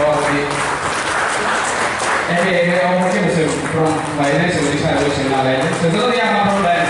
सभापति एके ông cái sự from bài này sự đi sai rồi sự là này sự rất là mà không đây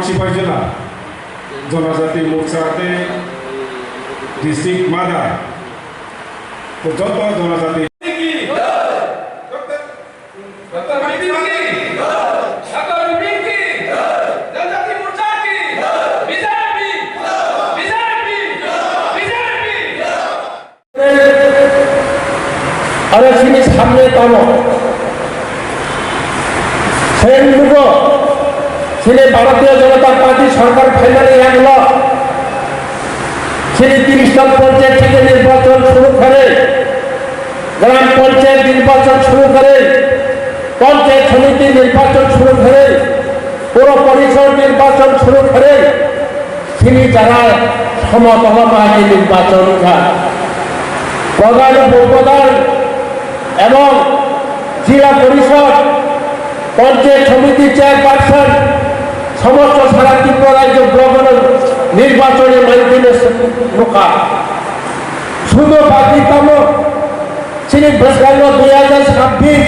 সিপাহী জেলা জনজাতি মোর্চাতে district mother তো যত জনজাতি আরে তিনি সামনে তামো সেন মুগো তিনি ভারতীয় জনতা পার্টি সরকার ফাইনালি আনল তিনি ৩০তম পঞ্চায়েত থেকে নির্বাচন শুরু করে গ্রাম পঞ্চায়েত নির্বাচন শুরু করে পঞ্চায়েত সমিতি নির্বাচন শুরু করে পৌর পরিষদ নির্বাচন শুরু করে তিনি যারা সমতল বাহিনী নির্বাচন প্রধান উপপ্রধান এবং জেলা পরিষদ পঞ্চায়েত সমিতি চেয়ারপারসন সমস্ত সারা ত্রিপুরা রাজ্য ব্লকের নির্বাচনের মাধ্যমে ঢোকা শুধু বাকিতম তিনি বসগাঙ্গ 2026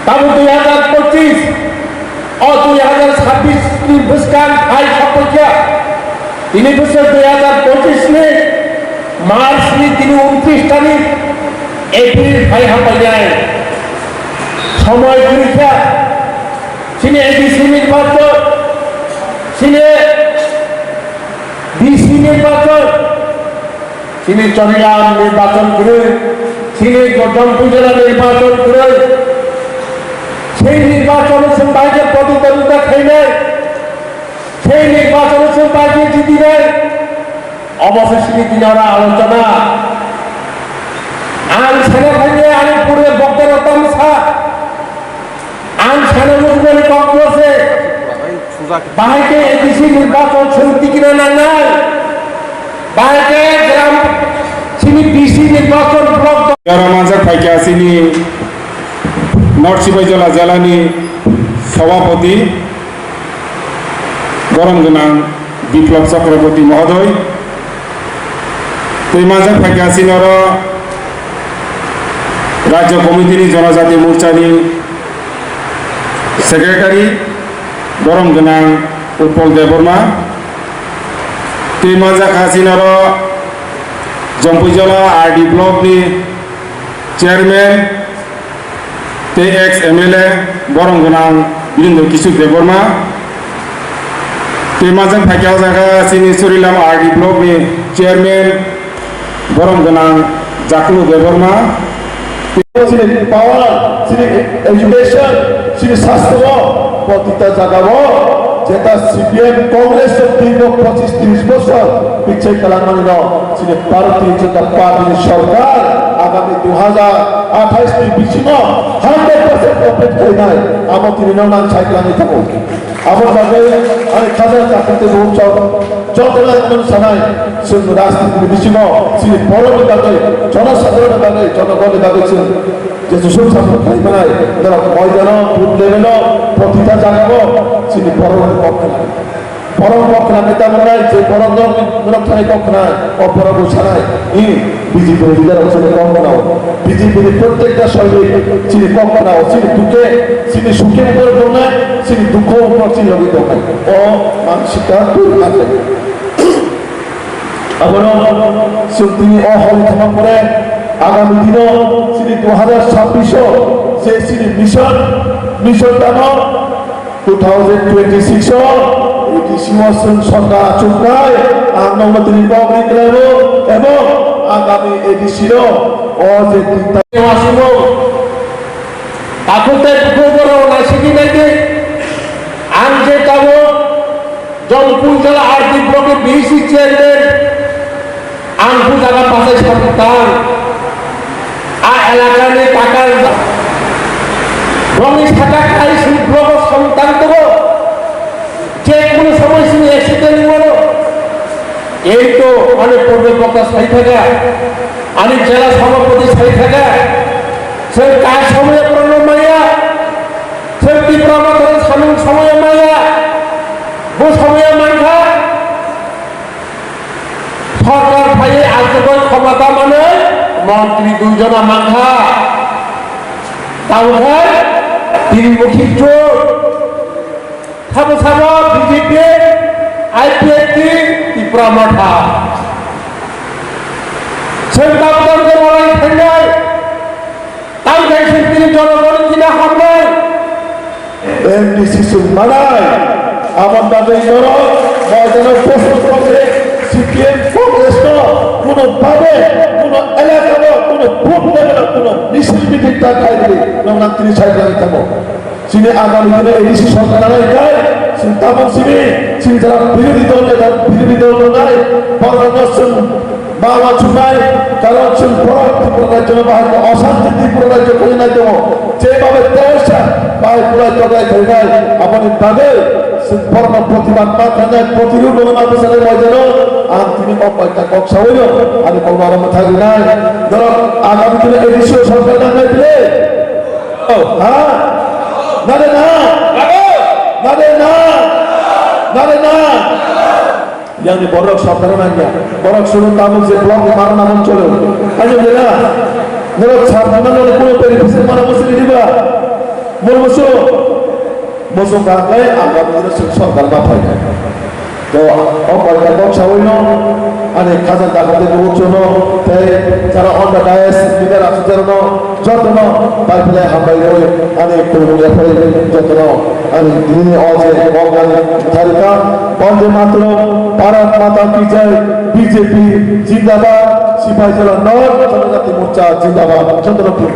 তাবু 2025 ও 2026 की बसगांग भाई सपक्या তিনি বছর 2025 में मार्च में তিনি 29 तारीख एप्रिल भाई हापा जाए समय परीक्षा তিনি এডিসি নির্বাচন তিনি ডিসি নির্বাচন তিনি চট্টগ্রাম নির্বাচন করে তিনি গঠন উপজেলা নির্বাচন করে সেই নির্বাচনের বাইরে প্রতিদ্বন্দ্বিতা খেলেন সেই নির্বাচনের বাইরে জিতিলেন অবশেষে তিনারা আলোচনা আইন সেনাবাহিনী আলিপুরে বক্তরতম শাহ আইন সেনাবাহিনী কংগ্রেসে বাইরে এডিসি নির্বাচন সমিতি কিনা না নাই বাইরে গ্রাম চিনি ডিসি নির্বাচন ব্লক মাঝে ফাইকে আসিনি নর্থ সিপাহী জেলা জেলানি সভাপতি গরম গোনাং বিপ্লব চক্রবর্তী মহোদয় তুই মাঝে ফাইকে আসিনর রাজ্য কমিটিনি জনজাতি মোর্চানি সেক্রেটারি গরম গোনাং উৎপল দেববর্মা তুই মাঝে আসিনর জম্পুই জেলা আরডি ব্লকনি চেয়ারম্যান তে এক্স এমএলএ বরং গোনাং বীরেন্দ্র কিশোর দেববর্মা তে মাঝে ফাইকাও জায়গা চিনি সরিলাম আরডি ব্লকনি চেয়ারম্যান বরং গোনাং জাকুলু Debbarma sini power, sini education, sini sastra, প্রতিটা জাগাবো যেটা সিপিএম কংগ্রেস দীর্ঘ 25-30 বছর পিছিয়ে কালামানি ছিল ভারতীয় জনতা পার্টির সরকার আগামী 2028 বিচিন 100% অপেক্ষা করে নাই আমার তিনি নাম সাইকেলানি থাকো আমার বাগে অনেক হাজার চাকরিতে রোচাও যতটা কোন সানাই শুধু রাজনীতির বিচিন ছিল বড় বাগে জনসাধারণের বাগে জনগণের বাগে ছিল যে সুযোগ সামনে খাই বানাই যারা ময়দান ফুট লেভেল প্রতিটা জাগাবো ছিল বড় পক্ষে নেতা মনে যে বড় দলের পক্ষ নাই অপরাধ ছাড়াই বিজেপির লিডার হচ্ছে কম বানাও বিজেপির প্রত্যেকটা শৈলী চিনি কম বানাও চিনি দুঃখে চিনি সুখের উপরে দৌড়ায় চিনি দুঃখ উপর চিনি লগে দৌড়ায় ও মানসিকতা দূর থাকে আবার তিনি অহল ক্ষমা করে আগামী দিনও চিনি 2026 যে চিনি মিশনটা 2026 এটি সীমাসন সরকার চুক্তায় আন্দোলন রিপাবলিক লেভেল এবং আগামী এডিসির ও যে আসিব তাকুতে দুপুর নাসিকি নাকি আম যে যাব জলপুর জেলা আরডি ব্লকের বিসি চেয়ারম্যান আনফু জায়গা পাশে সন্তান আর এলাকা নিয়ে টাকার রঙিস থাকা খাই শিল্প সন্তান দেব যে কোনো সময় শুনে অ্যাক্সিডেন্ট হলো এই তো অনেক পূর্বে বক্তা সাই থাকা অনেক জেলা সভাপতি সাই থাকা সে কার সময়ে পুরনো মাইয়া সে তীব্রমাত্রার সময়ে মাইয়া বো সময়ে মাইখা সরকার ভাইয়ে আজীবন ক্ষমতা মানে মন্ত্রী দুইজনা মাখা তাও হয় তিনমুখী চোর সাবো সাবো বিজেপি আইপিএসটি ত্রিপুরা মাঠা সেন্টারকে বলাই ফেন্ডাই তাই দেখছেন তিনি জনগণ কিনা হামলায় এমডিসি মানায় আমার দাবি করো ময়দানের প্রশ্ন করছে সিপিএম কংগ্রেস কোনোভাবে কোনো এলাকাতে কোনো ভোট দেবে না কোনো মিছিল মিটিং তা খাই দিলে আমরা তিনি সাইকেল থাকবো চীনে আগামী দিনে এডিসি সরকার যায় তামন চিনি যারা বিরোধী দল নাই পরামর্শন বাবা চুনাই তারা হচ্ছেন ত্রিপুরা রাজ্য বাহিনী অশান্তি ত্রিপুরা রাজ্য করে নাই দেবো যেভাবে দেওয়া বাই পুরাই তদাই ধরে নাই আপনি তাদের পরম প্রতিবাদ মাথায় প্রতিরূপ মাদ্রাসার ময়দান আর তিনি কয়েকটা কক্ষা হইল আমি কোনো আরম্ভ থাকি নাই ধরো আগামী দিনে এডিসি সরকার না দিলে হ্যাঁ না রে না নারে না নারে না yani borok সরকার না গিয়া borok শুরু তামুল যে ব্লক মারণ নাম চলে আজও না নরক ছাড়না নলে কোন পেরিফেসি মানা মুসলি দিবা বলবছো বসো কাকে আগামী দিনে সরকার বা হয় তো অপরটা বক্সা হইল অনেক খাজার দাখাতে পৌঁছনো তাই যারা অন্য ডায়াস লিডার আছে যারা যত্ন তারপরে হামলাই করে অনেক কর্মীরা ফেলে যত্ন আমি দিনে অজে অজ্ঞানে তারিকা বন্দে মাত্র ভারত মাতা কি জয় বিজেপি জিন্দাবাদ সিপাহী জেলা নয় জনজাতি মোর্চা জিন্দাবাদ চন্দ্রপুর